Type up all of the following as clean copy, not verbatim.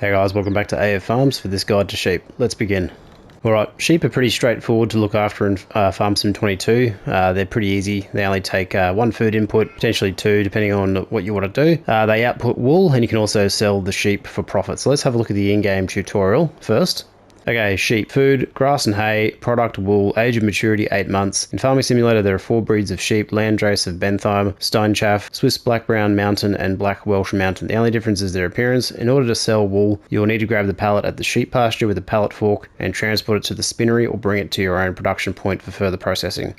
Hey guys, welcome back to AF Farms for this guide to sheep. Let's begin. Alright, sheep are pretty straightforward to look after in Farm Sim 22. They're pretty easy. They only take one food input, potentially two, depending on what you want to do. They output wool, and you can also sell the sheep for profit. So let's have a look at the in-game tutorial first. Okay, sheep. Food, grass and hay, product, wool, age of maturity 8 months. In Farming Simulator there are 4 breeds of sheep: Landrace of Bentham, Stone Chaff, Swiss Black Brown Mountain and Black Welsh Mountain. The only difference is their appearance. In order to sell wool, you will need to grab the pallet at the sheep pasture with a pallet fork and transport it to the spinnery or bring it to your own production point for further processing.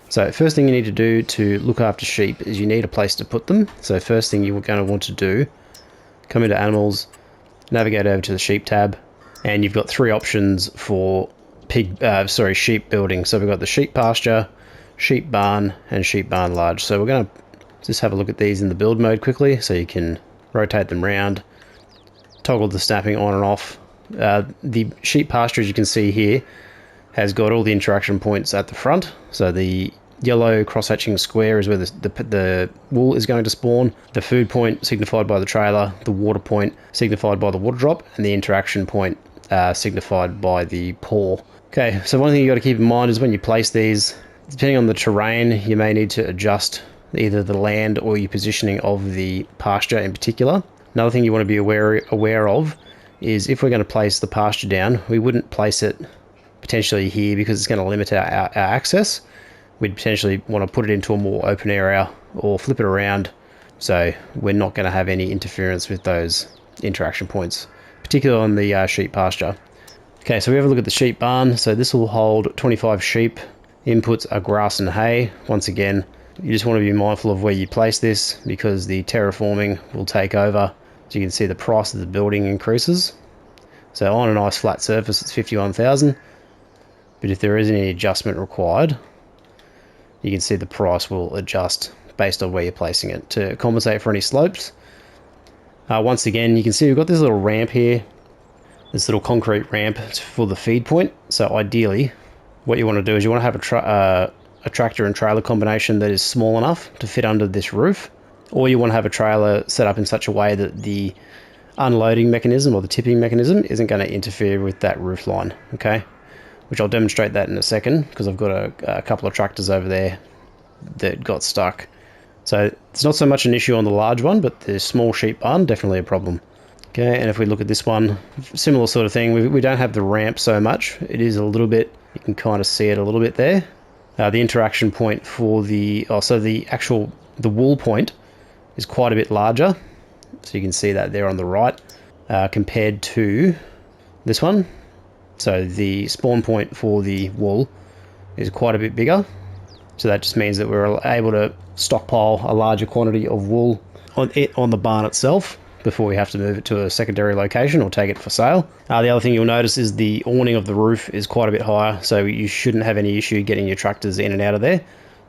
So first thing you need to do to look after sheep is you need a place to put them. So first thing you're going to want to do, come into animals, navigate over to the sheep tab, and you've got 3 options for sheep building. So we've got the sheep pasture, sheep barn, and sheep barn large. So we're going to just have a look at these in the build mode quickly, so you can rotate them around, toggle the snapping on and off. The sheep pasture, as you can see here, has got all the interaction points at the front. So the yellow cross-hatching square is where the wool is going to spawn, the food point signified by the trailer, the water point signified by the water drop, and the interaction point signified by the paw. Okay, so one thing you got to keep in mind is when you place these, depending on the terrain, you may need to adjust either the land or your positioning of the pasture in particular. Another thing you want to be aware of is if we're going to place the pasture down, we wouldn't place it potentially here because it's going to limit our access. We'd potentially want to put it into a more open area or flip it around, so we're not going to have any interference with those interaction points, particularly on the sheep pasture. Okay, so we have a look at the sheep barn. So this will hold 25 sheep. Inputs are grass and hay. Once again, you just want to be mindful of where you place this because the terraforming will take over. As you can see, the price of the building increases. So on a nice flat surface, it's 51,000. But if there is any adjustment required, you can see the price will adjust based on where you're placing it to compensate for any slopes. Once again, you can see we've got this little ramp here, this little concrete ramp for the feed point. So ideally, what you want to do is you want to have a tractor and trailer combination that is small enough to fit under this roof, or you want to have a trailer set up in such a way that the unloading mechanism or the tipping mechanism isn't going to interfere with that roof line. Okay, which I'll demonstrate that in a second because I've got a couple of tractors over there that got stuck. So it's not so much an issue on the large one, but the small sheep barn, definitely a problem. Okay, and if we look at this one, similar sort of thing. We don't have the ramp so much. It is a little bit, you can kind of see it a little bit there. The interaction point for the wool point is quite a bit larger. So you can see that there on the right compared to this one. So the spawn point for the wool is quite a bit bigger. So that just means that we're able to stockpile a larger quantity of wool on the barn itself before we have to move it to a secondary location or take it for sale. The other thing you'll notice is the awning of the roof is quite a bit higher, so you shouldn't have any issue getting your tractors in and out of there.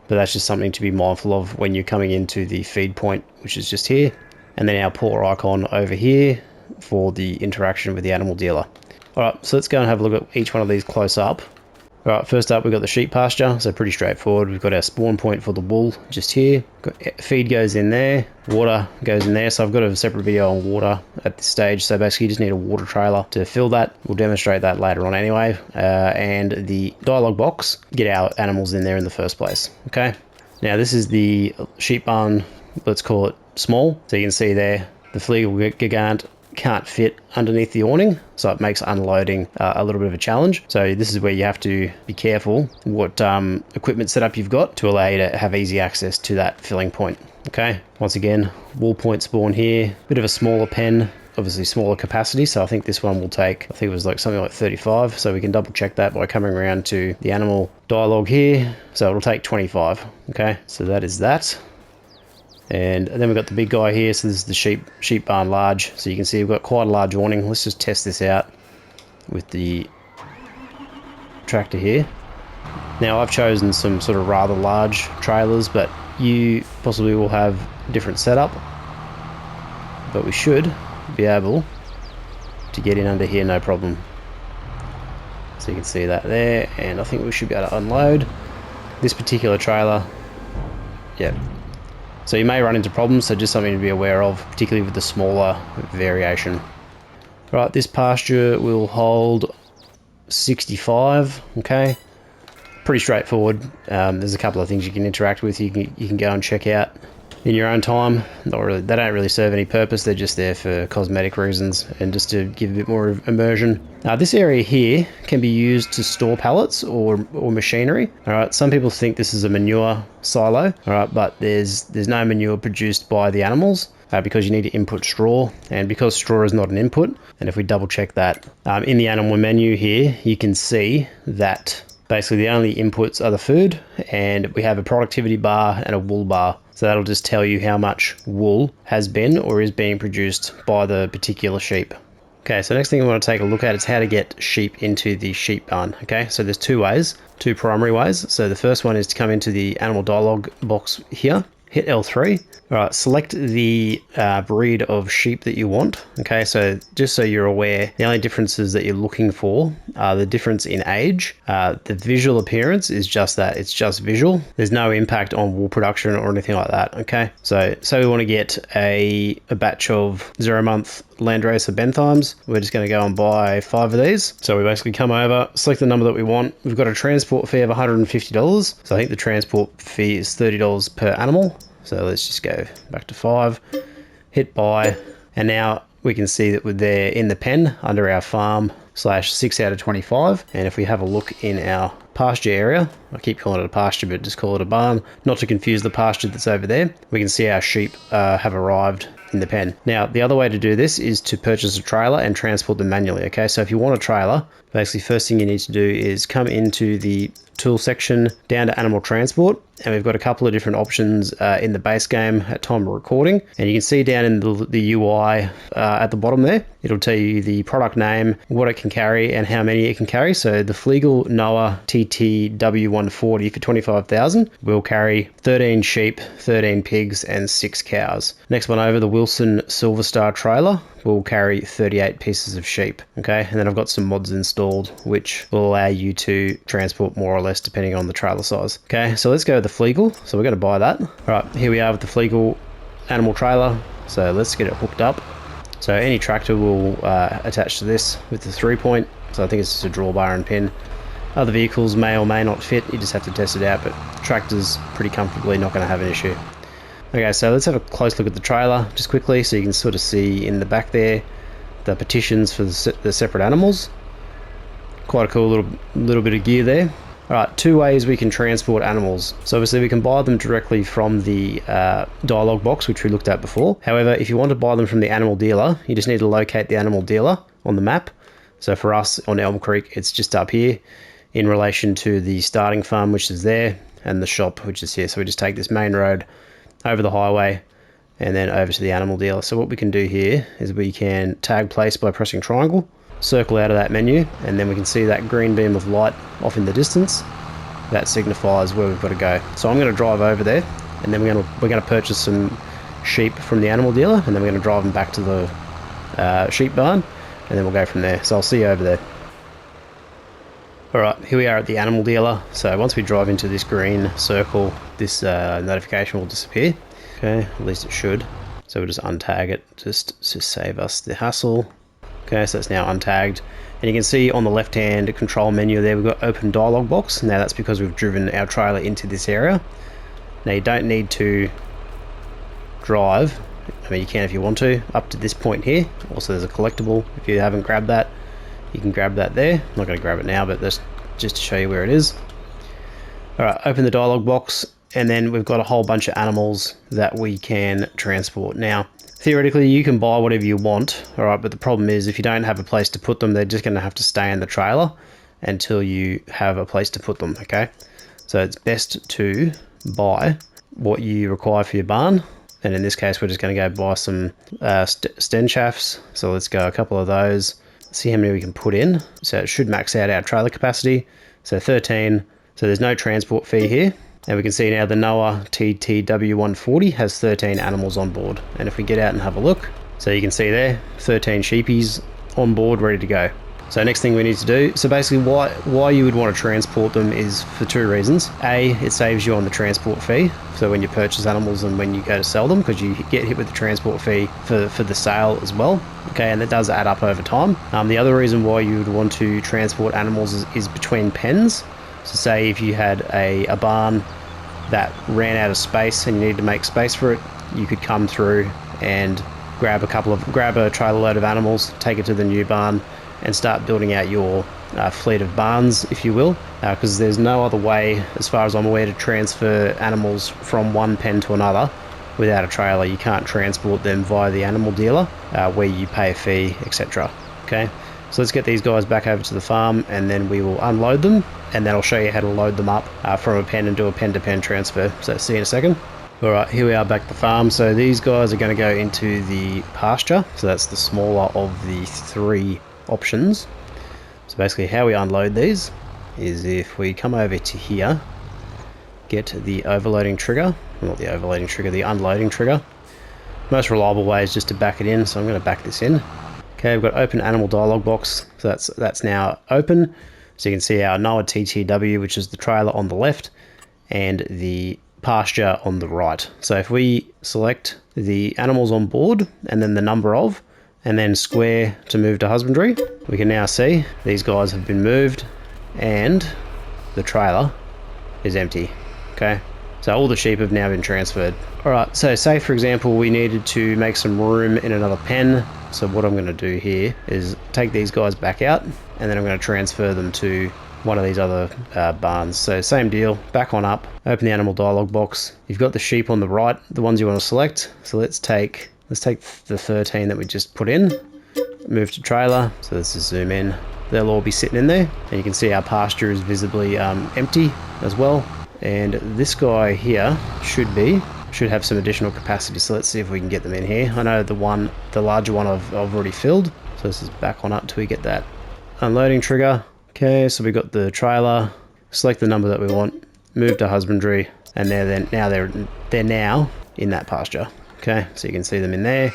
But that's just something to be mindful of when you're coming into the feed point, which is just here. And then our paw icon over here for the interaction with the animal dealer. Alright, so let's go and have a look at each one of these close up. Alright, first up we've got the sheep pasture, so pretty straightforward. We've got our spawn point for the wool just here. Feed goes in there, water goes in there, so I've got a separate video on water at this stage, so basically you just need a water trailer to fill that. We'll demonstrate that later on anyway. And the dialogue box, get our animals in there in the first place. Okay, now this is the sheep barn, let's call it small. So you can see there, the Flegal Gigant can't fit underneath the awning, so it makes unloading a little bit of a challenge. So this is where you have to be careful what equipment setup you've got to allow you to have easy access to that filling point. Okay, once again, wool point spawn here, bit of a smaller pen, obviously smaller capacity, so I think this one will take, I think it was like something like 35, so we can double check that by coming around to the animal dialogue here. So it'll take 25. Okay, so that is that. And then we've got the big guy here, so this is the sheep barn large. So you can see we've got quite a large awning. Let's just test this out with the tractor here. Now I've chosen some sort of rather large trailers, but you possibly will have a different setup. But we should be able to get in under here no problem. So you can see that there, and I think we should be able to unload this particular trailer. Yep. So you may run into problems, so just something to be aware of, particularly with the smaller variation. Right, this pasture will hold 65, okay. Pretty straightforward. There's a couple of things you can interact with, you can go and check out in your own time. Not really, they don't really serve any purpose, they're just there for cosmetic reasons and just to give a bit more immersion. This area here can be used to store pallets or machinery. Alright, some people think this is a manure silo, alright, but there's no manure produced by the animals because you need to input straw, and because straw is not an input, and if we double check that in the animal menu here, you can see that basically the only inputs are the food, and we have a productivity bar and a wool bar. So that'll just tell you how much wool has been or is being produced by the particular sheep. Okay, so next thing we want to take a look at is how to get sheep into the sheep barn. Okay, so there's two primary ways. So the first one is to come into the animal dialog box here, hit L3. All right, select the breed of sheep that you want. Okay, so just so you're aware, the only differences that you're looking for are the difference in age. The visual appearance is just that, it's just visual. There's no impact on wool production or anything like that. Okay, so we want to get a batch of 0-month Landracer Benthimes. We're just going to go and buy 5 of these. So we basically come over, select the number that we want. We've got a transport fee of $150. So I think the transport fee is $30 per animal. So let's just go back to 5, hit buy, and now we can see that we're there in the pen under our farm /6 out of 25. And if we have a look in our pasture area, I keep calling it a pasture, but just call it a barn, not to confuse the pasture that's over there, we can see our sheep have arrived in the pen. Now, the other way to do this is to purchase a trailer and transport them manually. Okay, so if you want a trailer, basically first thing you need to do is come into the tool section down to animal transport, and we've got a couple of different options in the base game at time of recording, and you can see down in the UI at the bottom there, it'll tell you the product name, what it can carry, and how many it can carry. So the Flegel Noah TTW140 for 25,000 will carry 13 sheep, 13 pigs, and 6 cows. Next one over, the Wilson Silver Star trailer will carry 38 pieces of sheep. Okay, and then I've got some mods installed which will allow you to transport more or less depending on the trailer size. Okay, so let's go with the Flegel. So we're going to buy that. All right, here we are with the Flegel animal trailer. So let's get it hooked up. So any tractor will attach to this with the 3-point. So I think it's just a drawbar and pin. Other vehicles may or may not fit. You just have to test it out, but tractors pretty comfortably not going to have an issue. Okay, so let's have a close look at the trailer just quickly, so you can sort of see in the back there the partitions for the separate animals. Quite a cool little bit of gear there. Alright, 2 ways we can transport animals. So obviously we can buy them directly from the dialog box, which we looked at before. However, if you want to buy them from the animal dealer, you just need to locate the animal dealer on the map. So for us on Elm Creek, it's just up here in relation to the starting farm, which is there, and the shop, which is here. So we just take this main road over the highway and then over to the animal dealer. So what we can do here is we can tag place by pressing triangle, circle out of that menu, and then we can see that green beam of light off in the distance. That signifies where we've got to go. So I'm going to drive over there, and then we're going to purchase some sheep from the animal dealer, and then we're going to drive them back to the sheep barn, and then we'll go from there. So I'll see you over there. Alright, here we are at the animal dealer. So once we drive into this green circle, this notification will disappear. Okay, at least it should. So we'll just untag it just to save us the hassle. Okay, so it's now untagged. And you can see on the left hand control menu there, we've got open dialog box. Now that's because we've driven our trailer into this area. Now you don't need to drive, I mean you can if you want to, up to this point here. Also there's a collectible, if you haven't grabbed that, you can grab that there. I'm not going to grab it now, but that's just to show you where it is. Alright, open the dialog box, and then we've got a whole bunch of animals that we can transport. Now, theoretically, you can buy whatever you want, alright, but the problem is if you don't have a place to put them, they're just going to have to stay in the trailer until you have a place to put them, okay? So it's best to buy what you require for your barn, and in this case, we're just going to go buy some sten shafts. So let's go a couple of those. See how many we can put in. So it should max out our trailer capacity. So 13. So there's no transport fee here. And we can see now the Noah TTW140 has 13 animals on board. And if we get out and have a look, so you can see there, 13 sheepies on board, ready to go. So next thing we need to do, so basically why you would want to transport them is for two reasons. A, it saves you on the transport fee, so when you purchase animals and when you go to sell them, because you get hit with the transport fee for the sale as well. Okay, and it does add up over time. The other reason why you would want to transport animals is between pens. So say if you had a barn that ran out of space and you needed to make space for it, you could come through and grab a trailer load of animals, take it to the new barn, and start building out your fleet of barns, if you will, because there's no other way, as far as I'm aware, to transfer animals from one pen to another without a trailer. You can't transport them via the animal dealer, where you pay a fee, etc. Okay, so let's get these guys back over to the farm, and then we will unload them, and then I'll show you how to load them up from a pen and do a pen-to-pen transfer. So see you in a second. Alright, here we are back at the farm. So these guys are going to go into the pasture, so that's the smaller of the three options. So basically how we unload these is if we come over to here, get the overloading trigger, not the overloading trigger, the unloading trigger. Most reliable way is just to back it in, so I'm going to back this in. Okay, we've got open animal dialog box, so that's now open. So you can see our NOAA TTW, which is the trailer on the left, and the pasture on the right. So if we select the animals on board and then the number of, and then square to move to husbandry, we can now see these guys have been moved and the trailer is empty. Okay, so all the sheep have now been transferred. Alright, so say for example we needed to make some room in another pen. So what I'm going to do here is take these guys back out, and then I'm going to transfer them to one of these other barns. So same deal, back on up, open the animal dialog box. You've got the sheep on the right, the ones you want to select. So let's take the 13 that we just put in, move to trailer. So let's just zoom in. They'll all be sitting in there, and you can see our pasture is visibly empty as well. And this guy here should have some additional capacity. So let's see if we can get them in here. I know the larger one I've already filled. So this is back on up till we get that unloading trigger. Okay, so we got the trailer, select the number that we want, move to husbandry, and they're now in that pasture. Okay, so you can see them in there.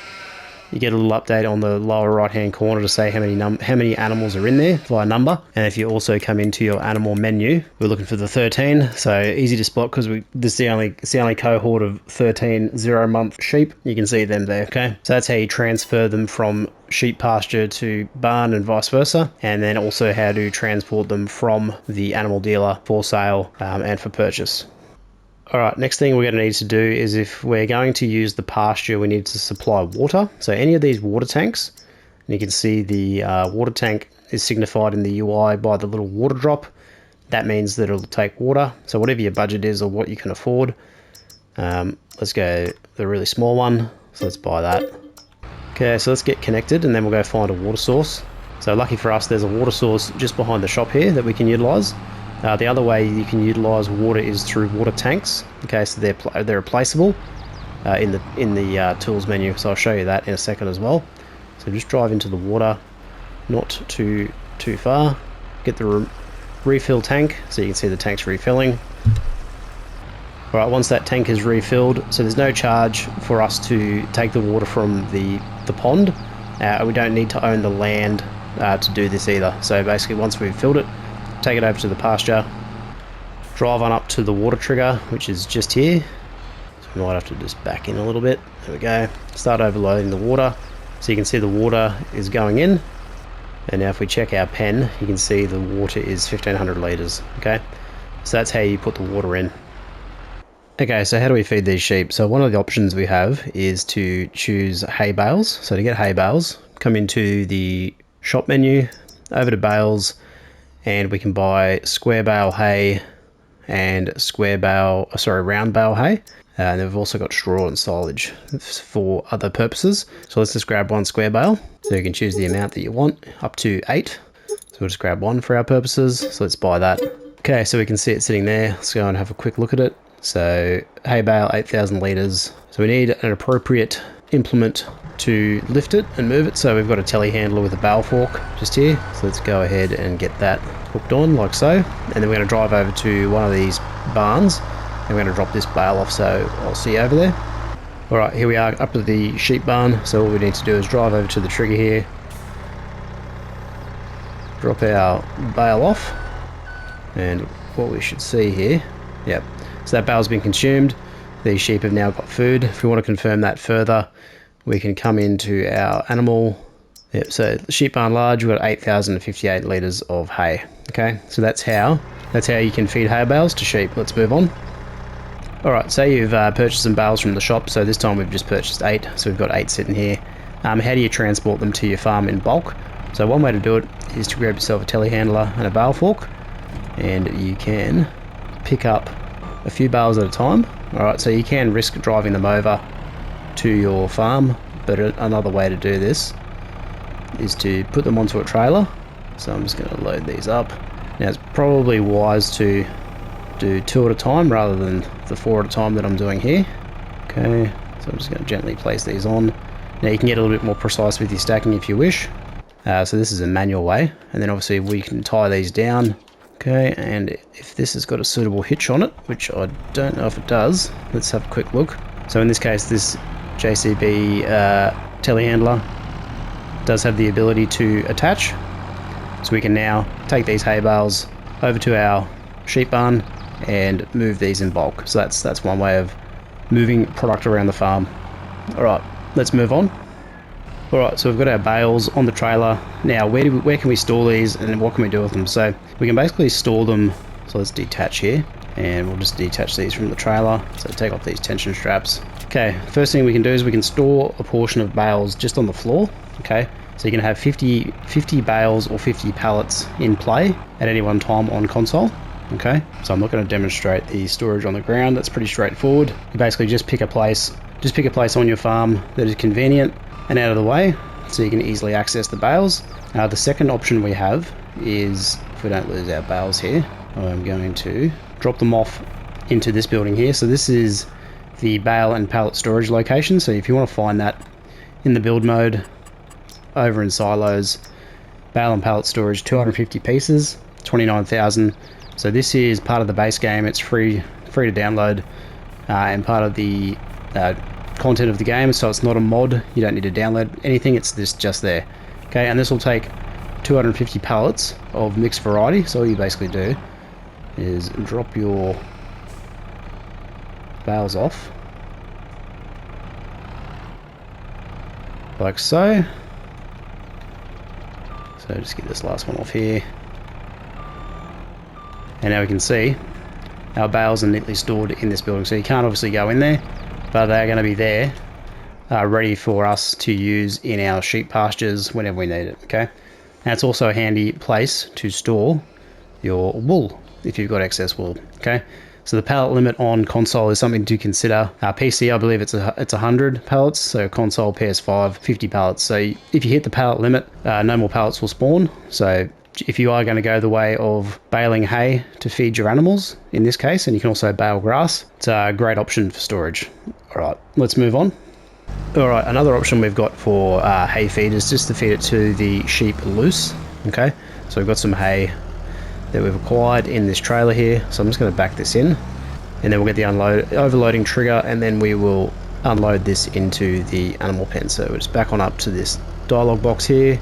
You get a little update on the lower right hand corner to say how many animals are in there via number. And if you also come into your animal menu, we're looking for the 13, so easy to spot because this is the only cohort of 13 0-month sheep. You can see them there. Okay, so that's how you transfer them from sheep pasture to barn and vice versa, and then also how to transport them from the animal dealer for sale and for purchase. Alright, next thing we're going to need to do is if we're going to use the pasture, we need to supply water. So any of these water tanks, and you can see the water tank is signified in the UI by the little water drop. That means that it'll take water. So whatever your budget is or what you can afford. Let's go the really small one. So let's buy that. Okay, so let's get connected and then we'll go find a water source. So lucky for us, there's a water source just behind the shop here that we can utilize. The other way you can utilize water is through water tanks. Okay, so they're replaceable in the tools menu. So I'll show you that in a second as well. So just drive into the water, not too far. Get the refill tank, so you can see the tank's refilling. All right, once that tank is refilled, so there's no charge for us to take the water from the pond. We don't need to own the land to do this either. So basically, once we've filled it, take it over to the pasture, drive on up to the water trigger, which is just here. So we might have to just back in a little bit. There we go. Start overloading the water. So you can see the water is going in. And now if we check our pen, you can see the water is 1500 litres. Okay, so that's how you put the water in. Okay, so how do we feed these sheep? So one of the options we have is to choose hay bales. So to get hay bales, come into the shop menu, over to bales, and we can buy square bale hay and round bale hay. And they've also got straw and silage for other purposes. So let's just grab one square bale. So you can choose the amount that you want, up to 8. So we'll just grab one for our purposes. So let's buy that. Okay, so we can see it sitting there. Let's go and have a quick look at it. So hay bale, 8,000 litres. So we need an appropriate implement to lift it and move it. So we've got a telehandler with a bale fork just here. So let's go ahead and get that hooked on like so. And then we're going to drive over to one of these barns and we're going to drop this bale off. So I'll see you over there. All right, here we are up to the sheep barn. So all we need to do is drive over to the trigger here. drop our bale off, and what we should see here, yep, so that bale's been consumed. These sheep have now got food. If we want to confirm that further, we can come into our animal. Yep, so the sheep barn large, we've got 8,058 litres of hay. Okay, so that's how you can feed hay bales to sheep. Let's move on. Alright, say you've purchased some bales from the shop, so this time we've just purchased 8, so we've got 8 sitting here. How do you transport them to your farm in bulk? So one way to do it is to grab yourself a telehandler and a bale fork, and you can pick up a few bales at a time. Alright, so you can risk driving them over to your farm, but another way to do this is to put them onto a trailer. So I'm just going to load these up. Now it's probably wise to do 2 at a time rather than the 4 at a time that I'm doing here. Okay, so I'm just going to gently place these on. Now you can get a little bit more precise with your stacking if you wish. So this is a manual way, and then obviously we can tie these down. Okay, and if this has got a suitable hitch on it, which I don't know if it does, let's have a quick look. So in this case, this JCB telehandler does have the ability to attach. So we can now take these hay bales over to our sheep barn and move these in bulk. So that's one way of moving product around the farm. Alright, let's move on. Alright, so we've got our bales on the trailer. Now, where can we store these and what can we do with them? So we can basically store them. So let's detach here, and we'll just detach these from the trailer. So take off these tension straps. Okay, first thing we can do is we can store a portion of bales just on the floor. Okay, so you can have 50 bales or 50 pallets in play at any one time on console. Okay, so I'm not going to demonstrate the storage on the ground. That's pretty straightforward. You basically just pick a place on your farm that is convenient and out of the way, so you can easily access the bales. The second option we have is, if we don't lose our bales here, I'm going to drop them off into this building here. So this is the bale and pallet storage location. So if you want to find that in the build mode, over in silos, bale and pallet storage, 250 pieces, 29,000. So this is part of the base game. It's free to download, and part of the content of the game. So it's not a mod. You don't need to download anything. It's just there. Okay, and this will take 250 pallets of mixed variety. So all you basically do is drop your bales off like so. So just get this last one off here. And now we can see our bales are neatly stored in this building. So you can't obviously go in there, but they're going to be there ready for us to use in our sheep pastures whenever we need it. Okay, and it's also a handy place to store your wool if you've got excess wool. Okay, so the pallet limit on console is something to consider. PC, I believe it's 100 pallets, so console, PS5, 50 pallets. So if you hit the pallet limit, no more pallets will spawn. So if you are going to go the way of baling hay to feed your animals, in this case, and you can also bale grass, it's a great option for storage. All right, let's move on. All right, another option we've got for hay feed is just to feed it to the sheep loose. Okay, so we've got some hay that we've acquired in this trailer here. So I'm just going to back this in, and then we'll get the overloading trigger, and then we will unload this into the animal pen. So we'll just back on up to this dialog box here,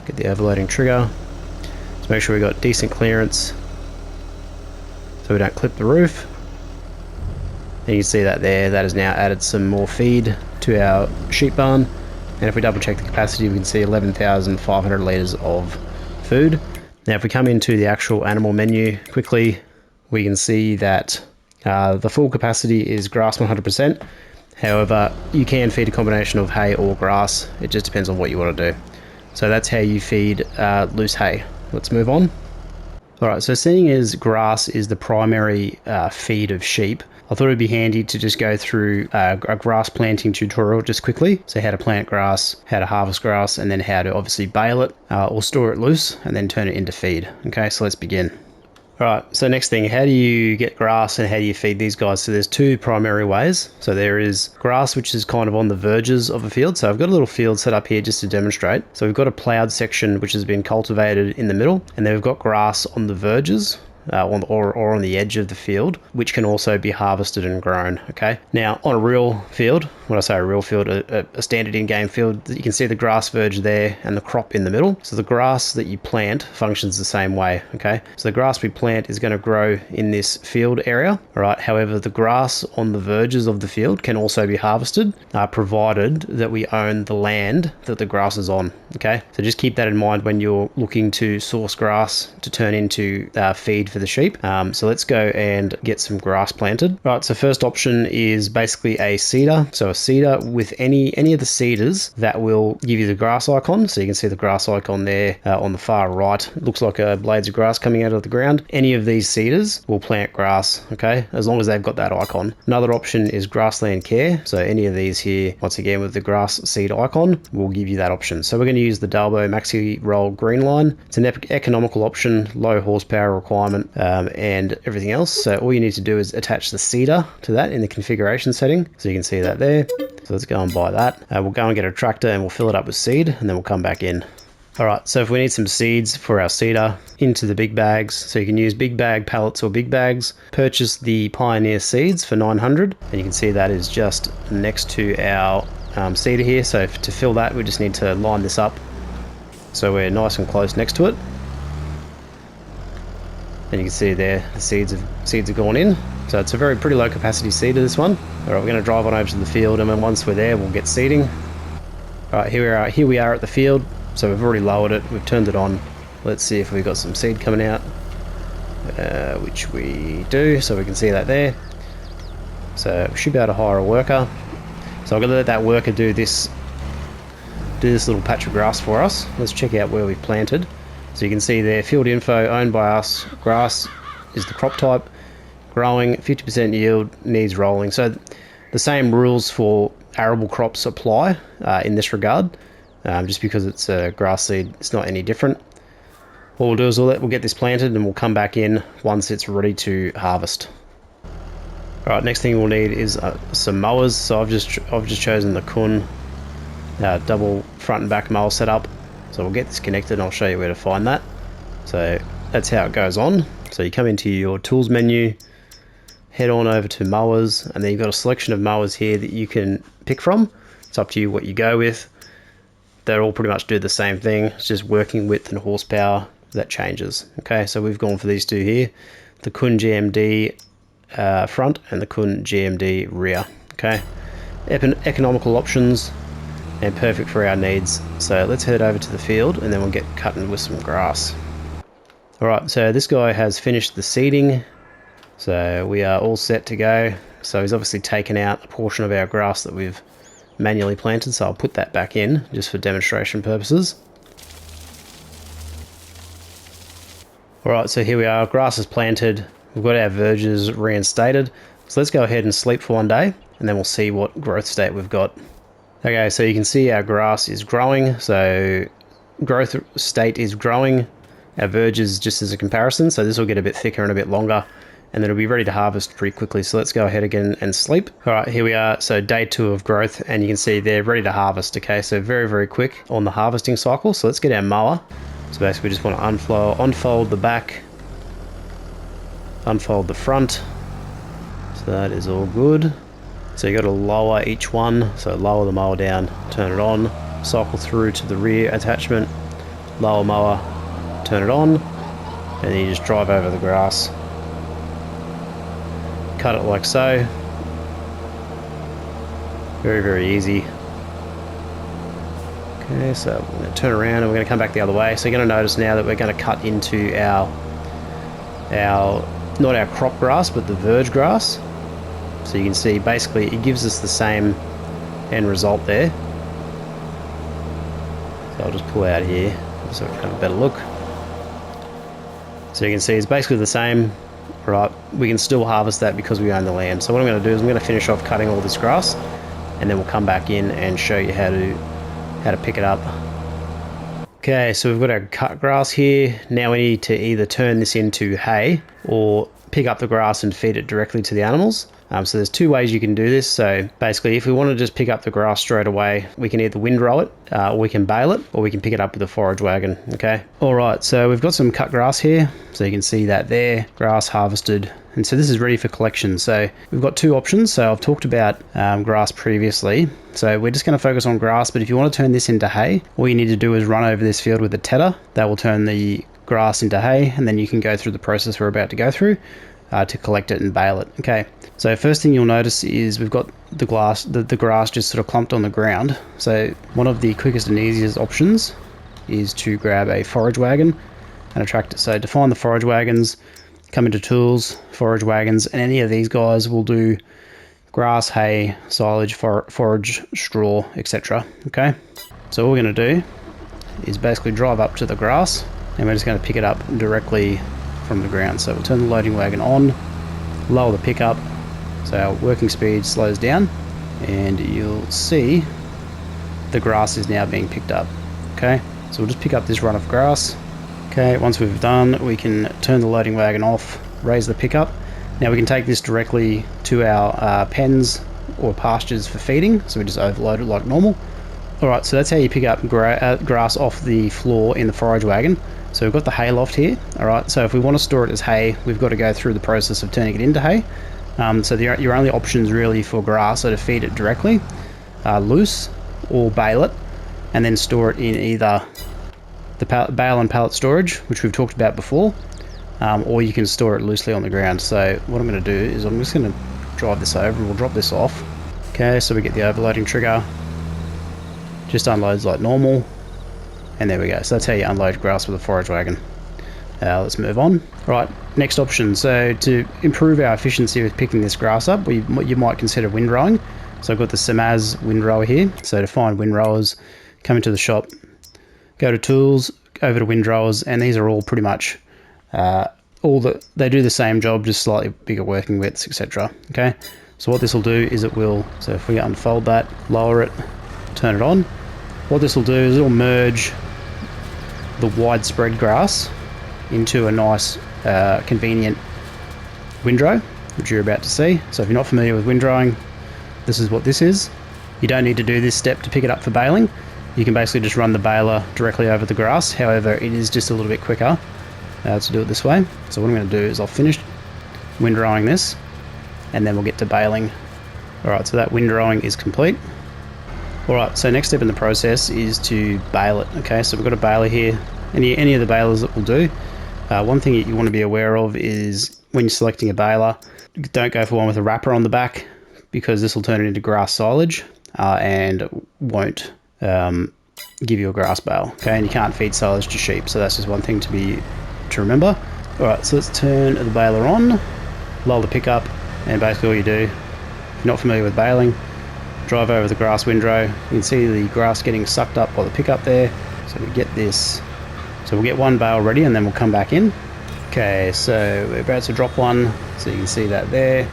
get the overloading trigger. Make sure we got decent clearance so we don't clip the roof. And you can see that there, that has now added some more feed to our sheep barn. And if we double check the capacity, we can see 11,500 litres of food. Now if we come into the actual animal menu quickly, we can see that the full capacity is grass 100%. However, you can feed a combination of hay or grass. It just depends on what you want to do. So that's how you feed loose hay. Let's move on. Alright, so seeing as grass is the primary feed of sheep, I thought it'd be handy to just go through a grass planting tutorial just quickly. So how to plant grass, how to harvest grass, and then how to obviously bale it or store it loose and then turn it into feed. Okay, so let's begin. Alright, so next thing, how do you get grass and how do you feed these guys? So there's two primary ways. So there is grass, which is kind of on the verges of a field. So I've got a little field set up here just to demonstrate. So we've got a ploughed section which has been cultivated in the middle, and then we've got grass on the verges or on the edge of the field, which can also be harvested and grown. Okay, now on a real field, when I say a real field, a standard in-game field, you can see the grass verge there and the crop in the middle. So the grass that you plant functions the same way, okay? So the grass we plant is going to grow in this field area, all right? However, the grass on the verges of the field can also be harvested, provided that we own the land that the grass is on, okay? So just keep that in mind when you're looking to source grass to turn into feed for the sheep. So let's go and get some grass planted. All right, so first option is basically a seeder. So a seeder with any of the seeders that will give you the grass icon. So you can see the grass icon there on the far right. It looks like blades of grass coming out of the ground. Any of these seeders will plant grass, okay, as long as they've got that icon. Another option is grassland care. So any of these here, once again with the grass seed icon, will give you that option. So we're going to use the Dalbo Maxi Roll Green Line. It's an economical option, low horsepower requirement, and everything else. So all you need to do is attach the seeder to that in the configuration setting. So you can see that there. So let's go and buy that. We'll go and get a tractor and we'll fill it up with seed, and then we'll come back in. All right, so if we need some seeds for our seeder, into the big bags. So you can use big bag pallets or big bags. Purchase the Pioneer seeds for 900, and you can see that is just next to our seeder here. So to fill that, we just need to line this up so we're nice and close next to it. And you can see there the seeds have gone in. So it's a pretty low capacity seeder, this one. All right, we're going to drive on over to the field, and then once we're there, we'll get seeding. All right, here we are at the field. So we've already lowered it, we've turned it on. Let's see if we've got some seed coming out, which we do, so we can see that there. So we should be able to hire a worker. So I'm going to let that worker do this little patch of grass for us. Let's check out where we've planted. So you can see there, field info, owned by us, grass is the crop type, growing, 50% yield, needs rolling. So the same rules for arable crops apply in this regard. Just because it's a grass seed, it's not any different. What we'll do is we'll get this planted, and we'll come back in once it's ready to harvest. All right, next thing we'll need is some mowers. So I've just chosen the Kun double front and back mower setup. So we'll get this connected, and I'll show you where to find that. So that's how it goes on. So you come into your tools menu, head on over to mowers, and then you've got a selection of mowers here that you can pick from. It's up to you what you go with. They all pretty much do the same thing. It's just working width and horsepower that changes. Okay, so we've gone for these two here, the Kun GMD front and the Kun GMD rear. Okay, economical options and perfect for our needs. So let's head over to the field, and then we'll get cutting with some grass. All right, so this guy has finished the seeding, so we are all set to go. So he's obviously taken out a portion of our grass that we've manually planted, so I'll put that back in just for demonstration purposes. Alright, so here we are, grass is planted, we've got our verges reinstated, so let's go ahead and sleep for one day, and then we'll see what growth state we've got. Okay, so you can see our grass is growing, so growth state is growing, our verges just as a comparison, so this will get a bit thicker and a bit longer, and then it'll be ready to harvest pretty quickly. So let's go ahead again and sleep. All right, here we are. So day 2 of growth, and you can see they're ready to harvest. Okay, so very quick on the harvesting cycle. So let's get our mower. So basically we just want to unfold the back, unfold the front. So that is all good. So you got to lower each one. So lower the mower down, turn it on, cycle through to the rear attachment, lower mower, turn it on, and then you just drive over the grass. Cut it like so. Very easy. Okay, so we're going to turn around and we're going to come back the other way. So you're going to notice now that we're going to cut into our not our crop grass, but the verge grass. So you can see basically it gives us the same end result there. So I'll just pull out here so we can have a better look. So you can see it's basically the same. Right, we can still harvest that because we own the land. So what I'm going to do is I'm going to finish off cutting all this grass, and then we'll come back in and show you how to pick it up. Okay, so we've got our cut grass here. Now we need to either turn this into hay or pick up the grass and feed it directly to the animals. So there's 2 ways you can do this. So basically, if we want to just pick up the grass straight away, we can either windrow it, or we can bale it, or we can pick it up with a forage wagon. Okay. All right. So we've got some cut grass here. So you can see that there, grass harvested, and and so this is ready for collection. So we've got two options. So I've talked about grass previously, so we're just going to focus on grass, but if you want to turn this into hay, all you need to do is run over this field with a tedder. That will turn the grass into hay, and then you can go through the process we're about to go through to collect it and bale it. Okay, so first thing you'll notice is we've got the grass just sort of clumped on the ground. So one of the quickest and easiest options is to grab a forage wagon and a tractor. So to find the forage wagons, come into tools, forage wagons, and any of these guys will do grass, hay, silage, forage, straw, etc. Okay, so all we're going to do is basically drive up to the grass, and we're just going to pick it up directly from the ground. So we'll turn the loading wagon on, lower the pickup, so our working speed slows down, and you'll see the grass is now being picked up. Okay, so we'll just pick up this run of grass. Okay, once we've done, we can turn the loading wagon off, raise the pickup. Now we can take this directly to our pens or pastures for feeding, so we just overload it like normal. Alright, so that's how you pick up grass off the floor in the forage wagon. So we've got the hay loft here. Alright, so if we want to store it as hay, we've got to go through the process of turning it into hay. So your only options really for grass are to feed it directly, loose, or bale it, and then store it in either the bale and pallet storage, which we've talked about before, or you can store it loosely on the ground. So what I'm going to do is I'm just going to drive this over and we'll drop this off. Okay, so we get the overloading trigger, just unloads like normal, and there we go. So that's how you unload grass with a forage wagon. Let's move on. Right, next option. So to improve our efficiency with picking this grass up, you might consider windrowing. So I've got the Samaz windrower here. So to find windrowers, come into the shop, go to tools, over to windrowers, and these are all pretty much they do the same job, just slightly bigger working widths, etc. Okay, so what this will do is so if we unfold that, lower it, turn it on, what this will do is it'll merge the widespread grass into a nice convenient windrow, which you're about to see. So if you're not familiar with windrowing, this is what this is. You don't need to do this step to pick it up for baling. You can basically just run the baler directly over the grass. However, it is just a little bit quicker to do it this way. So what I'm going to do is I'll finish windrowing this, and then we'll get to baling. Alright, so that windrowing is complete. Alright, so next step in the process is to bale it. Okay, so we've got a baler here. Any of the balers that will do. One thing that you want to be aware of is when you're selecting a baler, don't go for one with a wrapper on the back, because this will turn it into grass silage and won't give you a grass bale. Okay, and you can't feed silage to sheep, so that's just one thing to remember. Alright, so let's turn the baler on, lower the pickup, and basically all you do, if you're not familiar with baling, drive over the grass windrow. You can see the grass getting sucked up by the pickup there. So we get this. So we'll get one bale ready and then we'll come back in. Okay, so we're about to drop one, so you can see that there.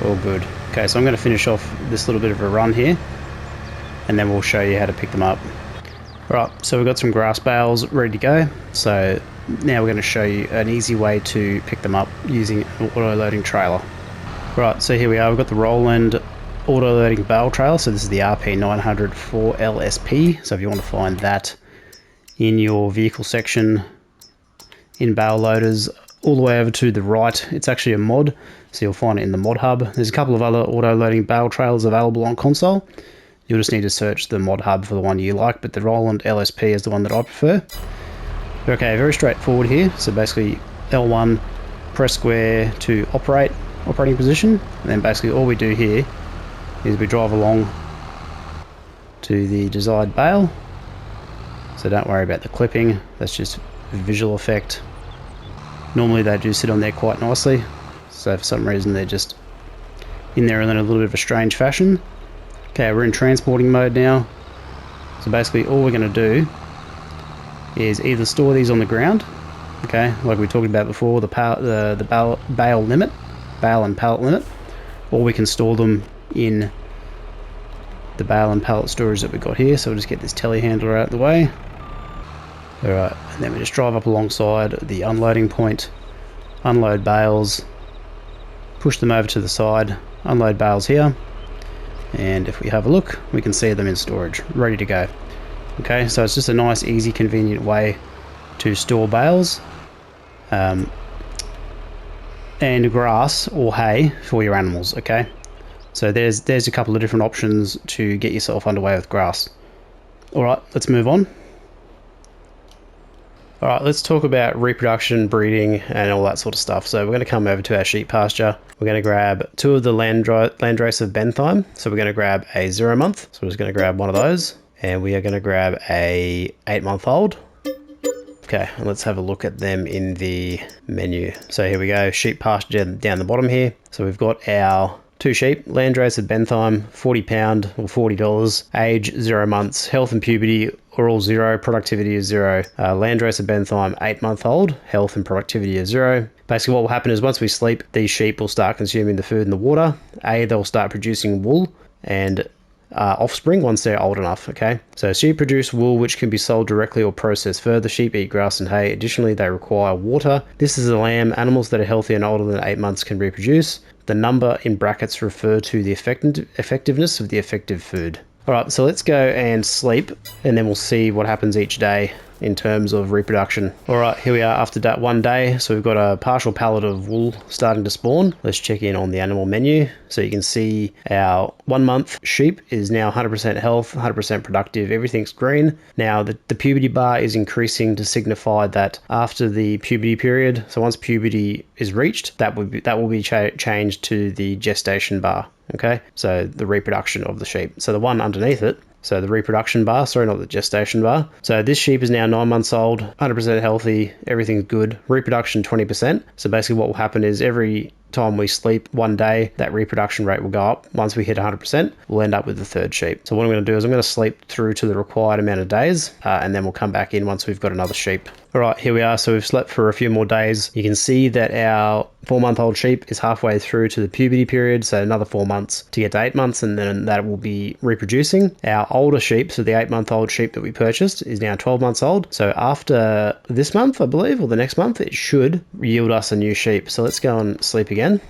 All good. Okay, so I'm going to finish off this little bit of a run here, and then we'll show you how to pick them up. Alright, so we've got some grass bales ready to go. So now we're going to show you an easy way to pick them up using an auto-loading trailer. Right, so here we are. We've got the Roland auto-loading bale trailer. So this is the RP900 4LSP. So if you want to find that in your vehicle section in bale loaders, all the way over to the right, it's actually a mod, so you'll find it in the mod hub. There's a couple of other auto-loading bale trailers available on console. You'll just need to search the mod hub for the one you like, but the Roland LSP is the one that I prefer. Okay, very straightforward here. So basically L1, press square to operating position, and then basically all we do here is we drive along to the desired bale. So don't worry about the clipping, that's just a visual effect. Normally they do sit on there quite nicely, so for some reason they're just in there in a little bit of a strange fashion. Okay, we're in transporting mode now. So basically all we're going to do is either store these on the ground, okay, like we talked about before, the bale and pallet limit, or we can store them in the bale and pallet storage that we've got here. So we'll just get this telehandler out of the way. Alright, and then we just drive up alongside the unloading point, unload bales, push them over to the side, unload bales here, and if we have a look, we can see them in storage, ready to go. Okay, so it's just a nice, easy, convenient way to store bales. and grass or hay for your animals, okay? So there's a couple of different options to get yourself underway with grass. All right, let's move on. All right, let's talk about reproduction, breeding, and all that sort of stuff. So we're going to come over to our sheep pasture. We're going to grab 2 of the landrace of Bentheim. So we're going to grab a 0 month. So we're just going to grab one of those. And we are going to grab a 8-month-old. Okay, and let's have a look at them in the menu. So here we go, sheep pasture down the bottom here. So we've got our 2 sheep, landrace of Bentheim, £40 or $40, age 0 months, health and puberty are all 0, productivity is 0. Landrace of Bentheim, 8-month-old, health and productivity is 0. Basically what will happen is once we sleep, these sheep will start consuming the food and the water. They'll start producing wool and offspring once they're old enough, okay? So sheep produce wool which can be sold directly or processed further. Sheep eat grass and hay. Additionally, they require water. This is a lamb. Animals that are healthy and older than 8 months can reproduce. The number in brackets refer to the effectiveness of the effective food. All right, so let's go and sleep, and then we'll see what happens each day in terms of reproduction. All right, here we are after that 1 day. So we've got a partial pallet of wool starting to spawn. Let's check in on the animal menu. So you can see our 1 month sheep is now 100% health, 100% productive, everything's green. Now the puberty bar is increasing to signify that after the puberty period, so once puberty is reached, that will be changed to the gestation bar. Okay, so the reproduction of the sheep. So the one underneath it, so the reproduction bar, sorry, not the gestation bar. So this sheep is now 9 months old, 100% healthy, everything's good. Reproduction 20%. So basically what will happen is every time we sleep 1 day, that reproduction rate will go up. Once we hit 100%, we'll end up with the 3rd sheep. So what I'm going to do is I'm going to sleep through to the required amount of days, and then we'll come back in once we've got another sheep. All right, here we are. So we've slept for a few more days. You can see that our 4-month-old sheep is halfway through to the puberty period, so another 4 months to get to 8 months, and then that will be reproducing. Our older sheep, so the 8-month-old sheep that we purchased, is now 12 months old. So after this month, I believe, or the next month, it should yield us a new sheep. So let's go and sleep again.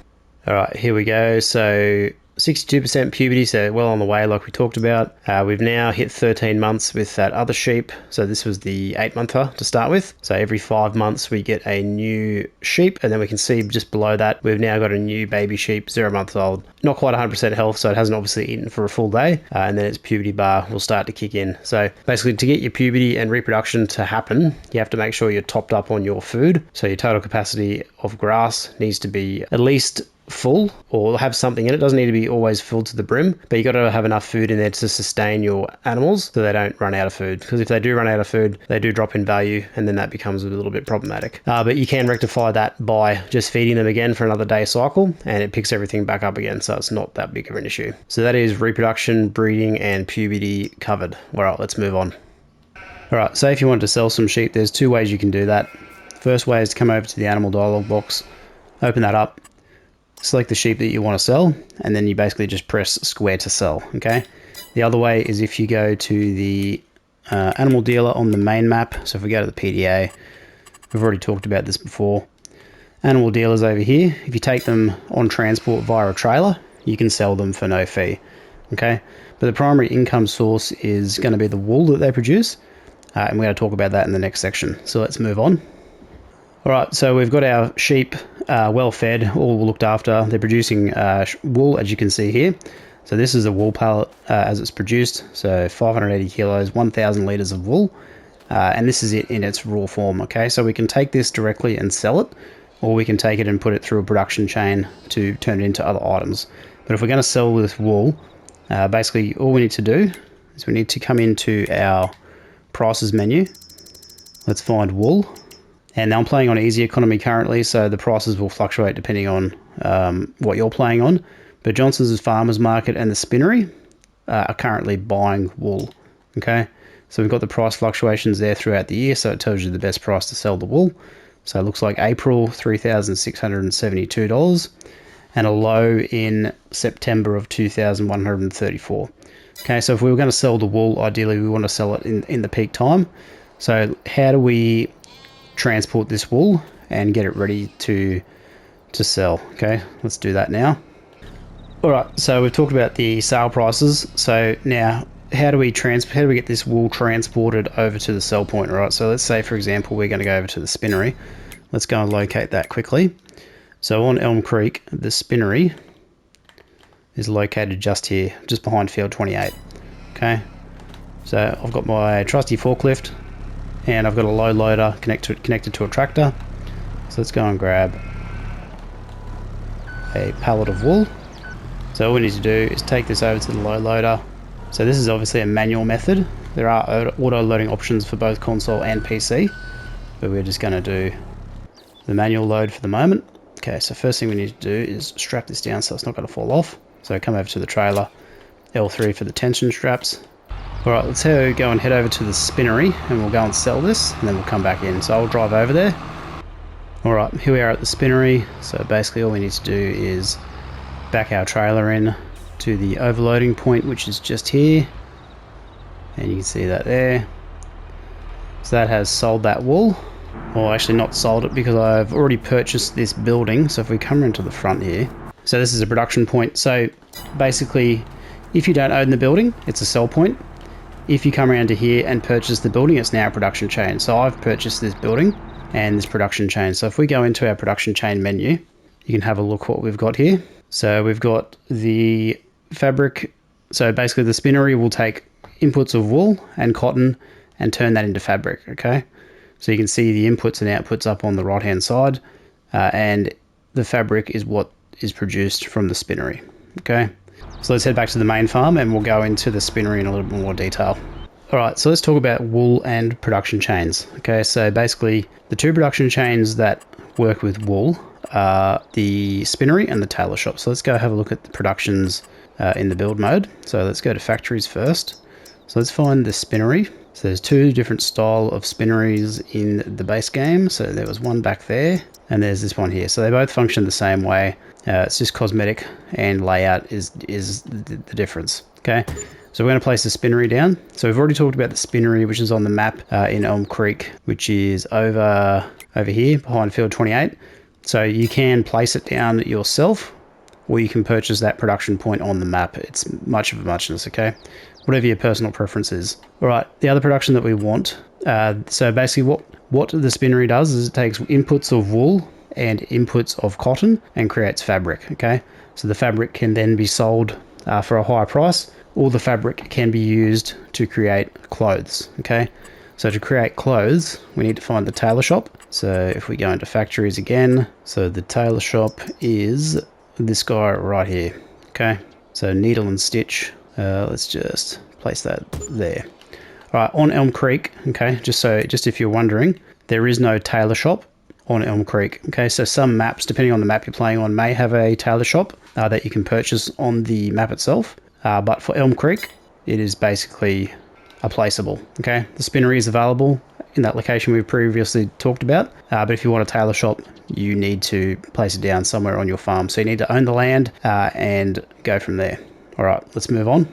All right, here we go. So 62% puberty, so well on the way like we talked about. We've now hit 13 months with that other sheep. So this was the 8-monther to start with. So every 5 months we get a new sheep, and then we can see just below that we've now got a new baby sheep, 0 months old. Not quite 100% health, so it hasn't obviously eaten for a full day, and then its puberty bar will start to kick in. So basically to get your puberty and reproduction to happen, you have to make sure you're topped up on your food. So your total capacity of grass needs to be at least full or have something in it. Doesn't need to be always filled to the brim, but you got to have enough food in there to sustain your animals so they don't run out of food, because if they do run out of food, they do drop in value, and then that becomes a little bit problematic. But you can rectify that by just feeding them again for another day cycle, and it picks everything back up again, so it's not that big of an issue. So that is reproduction, breeding, and puberty covered. All right, let's move on. All right, so if you want to sell some sheep, there's 2 ways you can do that. First way is to come over to the animal dialog box, open that up, select the sheep that you want to sell, and then you basically just press square to sell, okay? The other way is if you go to the animal dealer on the main map. So if we go to the PDA, we've already talked about this before. Animal dealers over here, if you take them on transport via a trailer, you can sell them for no fee, okay? But the primary income source is going to be the wool that they produce, and we're going to talk about that in the next section. So let's move on. All right, so we've got our sheep well fed, all looked after. They're producing wool, as you can see here. So this is a wool pallet as it's produced. So 580 kilos, 1,000 litres of wool. And this is it in its raw form, okay? So we can take this directly and sell it, or we can take it and put it through a production chain to turn it into other items. But if we're going to sell this wool, basically all we need to do is we need to come into our prices menu. Let's find wool. And now I'm playing on easy economy currently, so the prices will fluctuate depending on what you're playing on. But Johnson's Farmers Market and the Spinnery are currently buying wool, okay? So we've got the price fluctuations there throughout the year, so it tells you the best price to sell the wool. So it looks like April, $3,672, and a low in September of $2,134. Okay, so if we were going to sell the wool, ideally we want to sell it in the peak time. So how do we transport this wool and get it ready to sell? Okay, let's do that now. All right, so we've talked about the sale prices. So now how do we get this wool transported over to the sell point? All right, so let's say for example we're going to go over to the Spinnery. Let's go and locate that quickly. So on Elm Creek, the spinnery is located just here, just behind field 28. Okay, so I've got my trusty forklift and I've got a low loader connected to a tractor. So let's go and grab a pallet of wool. So all we need to do is take this over to the low loader. So this is obviously a manual method. There are auto loading options for both console and PC, but we're just going to do the manual load for the moment. Okay, so first thing we need to do is strap this down so it's not going to fall off. So come over to the trailer, L3 for the tension straps. Alright, let's go and head over to the spinnery and we'll go and sell this and then we'll come back in. So I'll drive over there. Alright, here we are at the spinnery. So basically all we need to do is back our trailer in to the overloading point, which is just here. And you can see that there. So that has sold that wool. Well, actually not sold it because I've already purchased this building. So if we come into the front here, so this is a production point. So basically, if you don't own the building, it's a sell point. If you come around to here and purchase the building, it's now a production chain. So I've purchased this building and this production chain. So if we go into our production chain menu, you can have a look what we've got here. So we've got the fabric. So basically the spinnery will take inputs of wool and cotton and turn that into fabric, okay? So you can see the inputs and outputs up on the right hand side, and the fabric is what is produced from the spinnery, okay? So let's head back to the main farm and we'll go into the spinnery in a little bit more detail. All right, so let's talk about wool and production chains. Okay, so basically the two production chains that work with wool are the spinnery and the tailor shop. So let's go have a look at the productions in the build mode. So let's go to factories first. So let's find the spinnery. So there's two different style of spinneries in the base game. So there was one back there and there's this one here. So they both function the same way. It's just cosmetic and layout is the difference. Okay, so we're going to place the spinnery down. So we've already talked about the spinnery, which is on the map in Elm Creek, which is over here behind field 28. So you can place it down yourself, or you can purchase that production point on the map. It's much of a muchness, okay? Whatever your personal preference is. All right, the other production that we want. So basically what the spinnery does is it takes inputs of wool and inputs of cotton and creates fabric, okay? So the fabric can then be sold for a higher price, or the fabric can be used to create clothes, okay? So to create clothes, we need to find the tailor shop. So if we go into factories again, so the tailor shop is this guy right here, okay? So needle and stitch, let's just place that there. All right, on Elm Creek, okay, just if you're wondering, there is no tailor shop on Elm Creek. Okay, so some maps, depending on the map you're playing on, may have a tailor shop that you can purchase on the map itself. But for Elm Creek, it is basically a placeable. Okay, the spinnery is available in that location we previously talked about. But if you want a tailor shop, you need to place it down somewhere on your farm. So you need to own the land and go from there. All right, let's move on.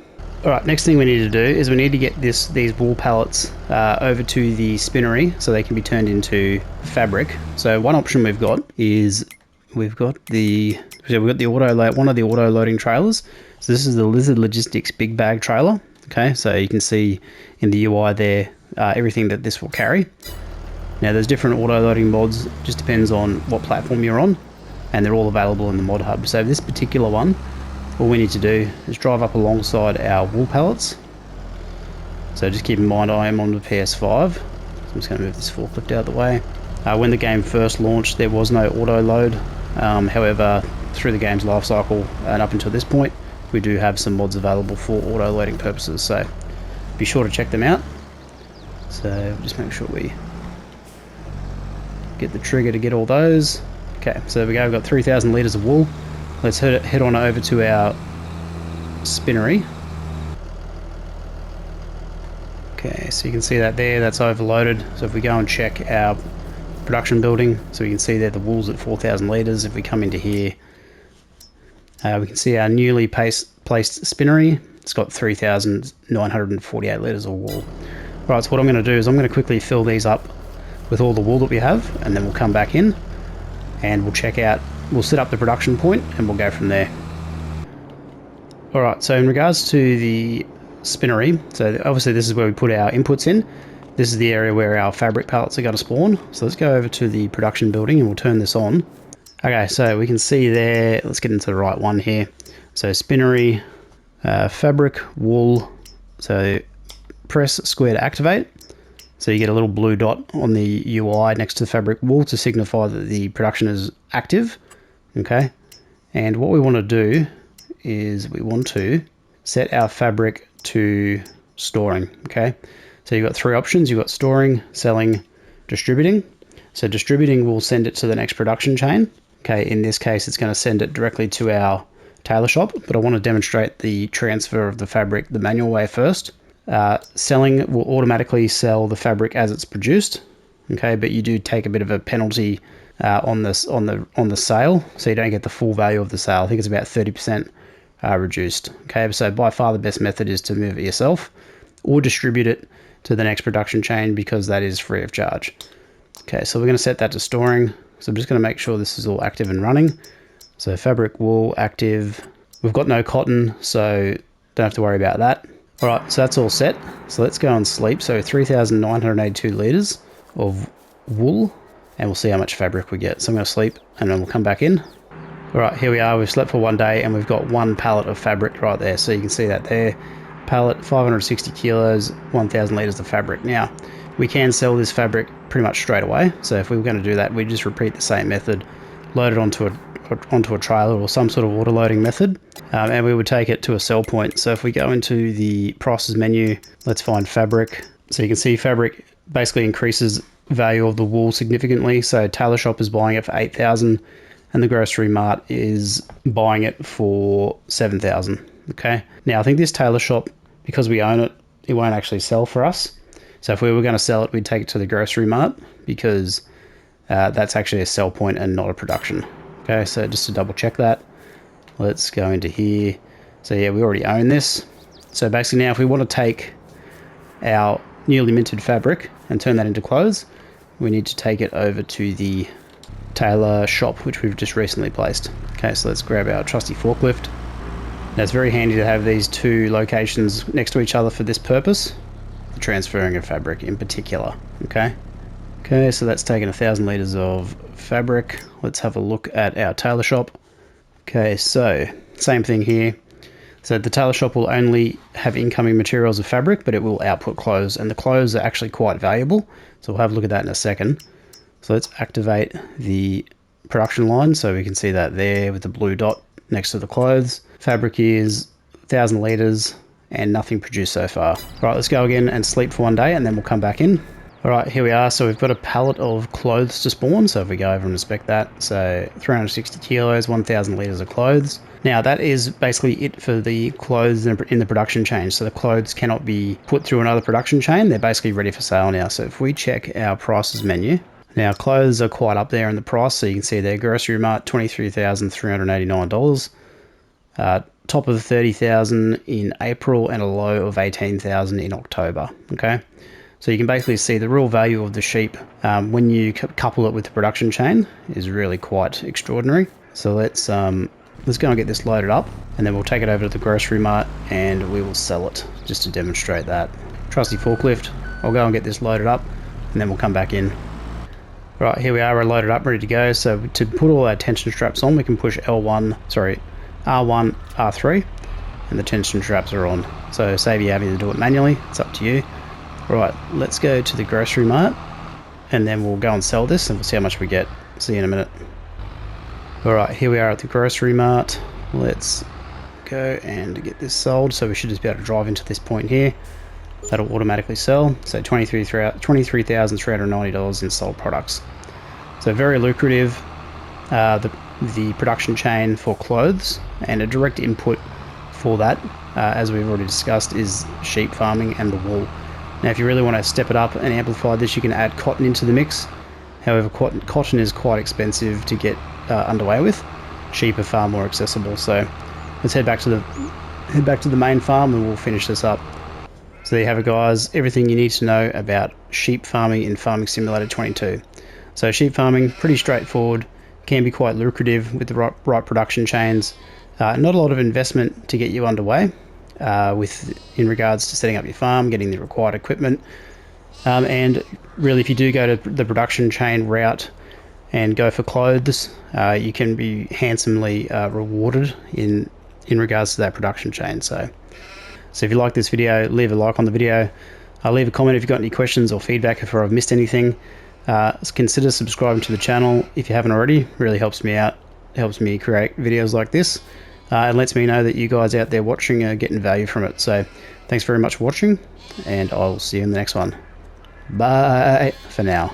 All right, next thing we need to do is we need to get these wool pallets over to the spinnery so they can be turned into fabric. So one option we've got is we've got the one of the auto loading trailers. So this is the Lizard Logistics big bag trailer. Okay, so you can see in the UI there everything that this will carry. Now there's different auto loading mods, just depends on what platform you're on, and they're all available in the mod hub. So this particular one, all we need to do is drive up alongside our wool pallets. So just keep in mind I am on the PS5. So I'm just going to move this forklift out of the way. When the game first launched, there was no auto load. However, through the game's life cycle and up until this point, we do have some mods available for auto loading purposes. So be sure to check them out. So just make sure we get the trigger to get all those. Okay, so there we go. We've got 3,000 litres of wool. Let's head on over to our spinnery. Okay, so you can see that there, that's overloaded. So if we go and check our production building, so we can see there the wool's at 4,000 litres. If we come into here, we can see our newly placed spinnery. It's got 3,948 litres of wool. Right, so what I'm going to do is I'm going to quickly fill these up with all the wool that we have, and then we'll come back in and we'll check out, we'll set up the production point and we'll go from there. Alright, so in regards to the spinnery, so obviously this is where we put our inputs in. This is the area where our fabric pallets are going to spawn. So let's go over to the production building and we'll turn this on. Okay, so we can see there, let's get into the right one here. So Spinnery, fabric, wool, so press square to activate. So you get a little blue dot on the UI next to the fabric wool to signify that the production is active, okay? And what we want to do is we want to set our fabric to storing, okay? So you've got three options. You've got storing, selling, distributing. So distributing will send it to the next production chain. Okay, in this case, it's going to send it directly to our tailor shop, but I want to demonstrate the transfer of the fabric the manual way first. Selling will automatically sell the fabric as it's produced. Okay, but you do take a bit of a penalty on the sale, so you don't get the full value of the sale. I think it's about 30% reduced. Okay, so by far the best method is to move it yourself or distribute it to the next production chain because that is free of charge. Okay, so we're going to set that to storing. So I'm just going to make sure this is all active and running. So fabric, wool, active. We've got no cotton, so don't have to worry about that. All right, so that's all set. So let's go and sleep. So 3,982 litres of wool, and we'll see how much fabric we get. So I'm going to sleep, and then we'll come back in. All right, here we are. We've slept for one day, and we've got one pallet of fabric right there. So you can see that there. Pallet, 560 kilos, 1,000 litres of fabric. Now, we can sell this fabric pretty much straight away. So if we were going to do that, we just repeat the same method, load it onto a trailer or some sort of auto loading method, and we would take it to a sell point. So if we go into the prices menu, let's find fabric. So you can see fabric basically increases value of the wool significantly. So Tailor Shop is buying it for 8,000 and the Grocery Mart is buying it for 7,000. Okay. Now I think this Tailor Shop, because we own it, it won't actually sell for us. So if we were going to sell it, we'd take it to the Grocery Mart because that's actually a sell point and not a production. Okay, so just to double check that, let's go into here. So yeah, we already own this. So basically now if we want to take our newly minted fabric and turn that into clothes, we need to take it over to the Tailor shop, which we've just recently placed. Okay, so let's grab our trusty forklift. Now it's very handy to have these two locations next to each other for this purpose. The transferring of fabric in particular. Okay, so that's taken 1,000 litres of fabric. Let's have a look at our tailor shop. Okay, so same thing here. So the tailor shop will only have incoming materials of fabric, but it will output clothes, and the clothes are actually quite valuable. So we'll have a look at that in a second. So let's activate the production line so we can see that there with the blue dot next to the clothes. Fabric is 1,000 litres and nothing produced so far. All right, let's go again and sleep for one day and then we'll come back in. All right, here we are. So we've got a pallet of clothes to spawn. So if we go over and inspect that, so 360 kilos, 1,000 litres of clothes. Now that is basically it for the clothes in the production chain. So the clothes cannot be put through another production chain. They're basically ready for sale now. So if we check our prices menu, now clothes are quite up there in the price. So you can see there, Grocery Mart, $23,389. Top of 30,000 in April and a low of 18,000 in October. Okay. So you can basically see the real value of the sheep when you couple it with the production chain is really quite extraordinary. So let's go and get this loaded up and then we'll take it over to the Grocery Mart and we will sell it just to demonstrate that. Trusty forklift, I'll go and get this loaded up and then we'll come back in. Right, here we are, we're loaded up, ready to go. So to put all our tension straps on, we can push R1, R3, and the tension straps are on. So save you having to do it manually, it's up to you. Right, let's go to the Grocery Mart and then we'll go and sell this and we'll see how much we get. See you in a minute. Alright, here we are at the Grocery Mart. Let's go and get this sold. So we should just be able to drive into this point here. That'll automatically sell. So $23,390 in sold products. So very lucrative. The production chain for clothes, and a direct input for that, as we've already discussed, is sheep farming and the wool. Now if you really want to step it up and amplify this, you can add cotton into the mix. However, cotton is quite expensive to get underway with. Sheep are far more accessible. So let's head back to the main farm and we'll finish this up. So there you have it, guys, everything you need to know about sheep farming in Farming Simulator 22. So sheep farming, pretty straightforward, can be quite lucrative with the right production chains. Not a lot of investment to get you underway in regards to setting up your farm, getting the required equipment. And really, if you do go to the production chain route, and go for clothes, you can be handsomely rewarded in regards to that production chain. So if you like this video, leave a like on the video. Leave a comment if you've got any questions or feedback if I've missed anything. Consider subscribing to the channel if you haven't already. Really helps me out, helps me create videos like this, and lets me know that you guys out there watching are getting value from it. So thanks very much for watching, and I'll see you in the next one. Bye for now.